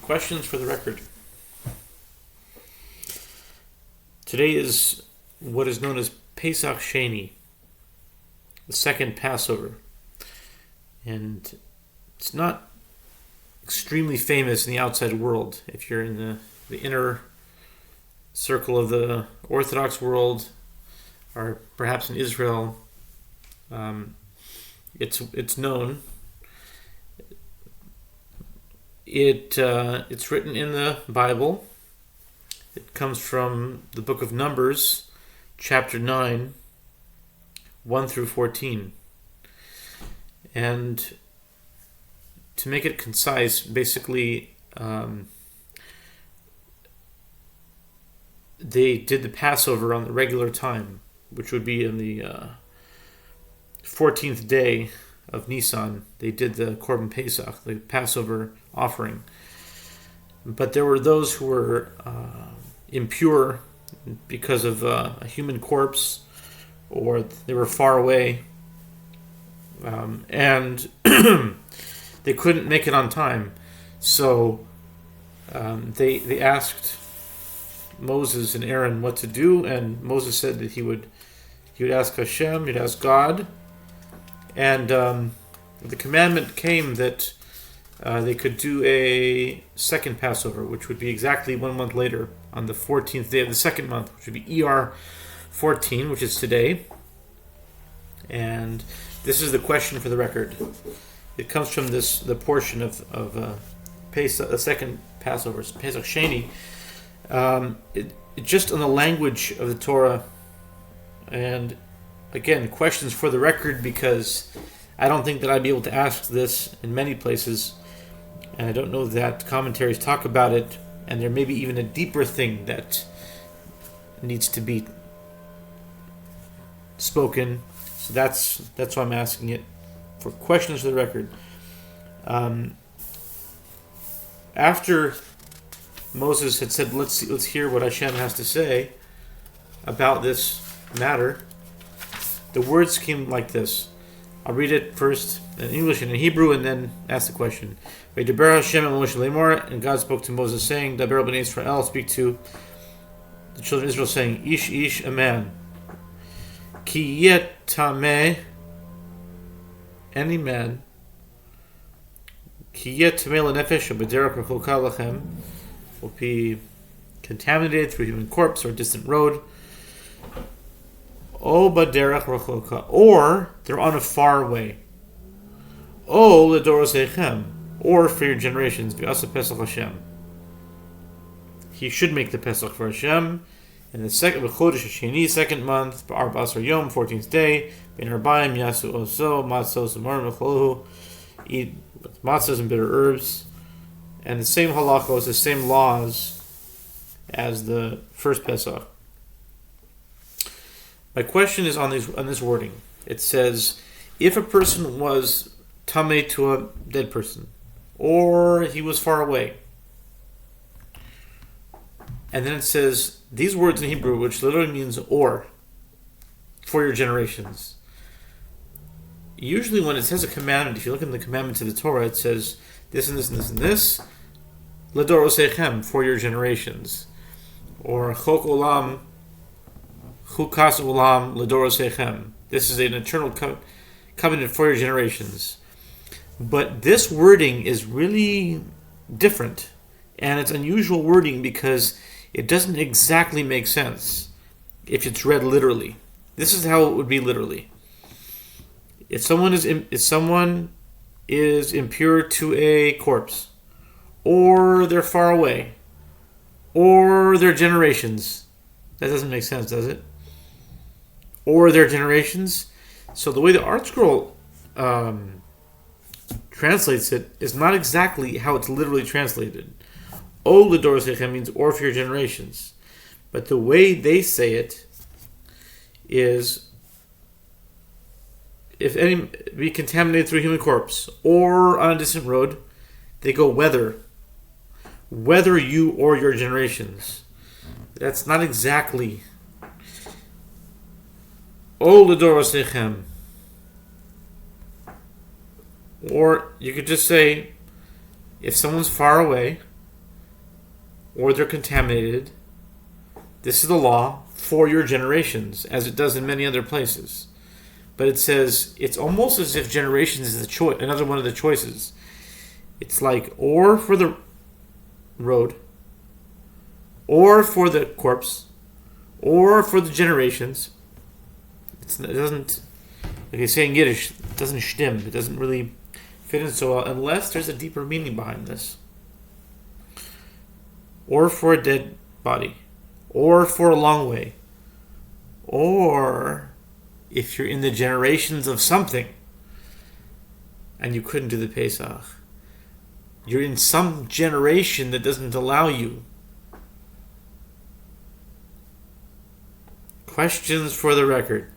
Questions for the record. Today is what is known as Pesach Sheni, the second Passover. And it's not extremely famous in the outside world. If you're in the inner circle of the Orthodox world, or perhaps in Israel, it's known. It's written in the Bible. It comes from the book of Numbers, chapter 9, 1 through 14. And to make it concise, basically, they did the Passover on the regular time, which would be in the 14th day of Nisan. They did the Korban Pesach, the Passover offering. But there were those who were impure because of a human corpse, or they were far away, and they couldn't make it on time. So they asked Moses and Aaron what to do, and Moses said that he would ask Hashem, he'd ask God, and the commandment came that they could do a second Passover, which would be exactly 1 month later, on the 14th day of the second month, which would be Iyar 14, which is today. And this is the question for the record. It comes from the portion of Pesach, the second Passover, Pesach Sheni. It just on the language of the Torah, and again, questions for the record, because I don't think that I'd be able to ask this in many places, and I don't know that commentaries talk about it, and there may be even a deeper thing that needs to be spoken. So that's why I'm asking it for questions for the record. After Moses had said, let's hear what Hashem has to say about this matter, the words came like this. I'll read it first in English and in Hebrew, and then ask the question. V'yidaber Hashem el Moshe Emor, and God spoke to Moses, saying, Daber b'nei Israel, speak to the children of Israel, saying, Ish, a man. Ki yet tameh, any man. Ki yet tameh l'nefesh b'derech rechokah lachem, will be contaminated through a human corpse or a distant road. O baderech rechokah, or they're on a far way. O l'dorosechem, or for your generations. V'asa Pesach Hashem. He should make the Pesach for Hashem. In the second Chodesh Sheni, second month, B'arba'asar Yom, 14th day, Ben Arbaim Yasu Oso, Matzos Emor Mecholuhu, eat matzahs and bitter herbs, and the same halachos, the same laws as the first Pesach. My question is on this wording. It says, if a person was tameh to a dead person, or he was far away, and then it says these words in Hebrew, which literally means or, for your generations. Usually when it says a commandment, if you look in the commandments of the Torah, it says this and this and this and this, l'dorosechem, for your generations. Or chok olam, chukas olam, l'dorosechem. This is an eternal covenant for your generations. But this wording is really different, and it's unusual wording because it doesn't exactly make sense if it's read literally. This is how it would be literally. If someone is impure to a corpse, or they're far away, or their generations, that doesn't make sense, does it? Or their generations. So the way the Art Scroll translates it is not exactly how it's literally translated. O l'dorosechem means or for your generations. But the way they say it is, if any be contaminated through a human corpse or on a distant road, they go whether you or your generations. That's not exactly O l'dorosechem. Or you could just say, if someone's far away, or they're contaminated, this is the law for your generations, as it does in many other places. But it says, it's almost as if generations is the choice, another one of the choices. It's like, or for the road, or for the corpse, or for the generations. It doesn't, like they say in Yiddish, it doesn't shtim. It doesn't really fit in so well, unless there's a deeper meaning behind this. Or for a dead body, or for a long way, or if you're in the generations of something and you couldn't do the Pesach, you're in some generation that doesn't allow you. Questions for the record.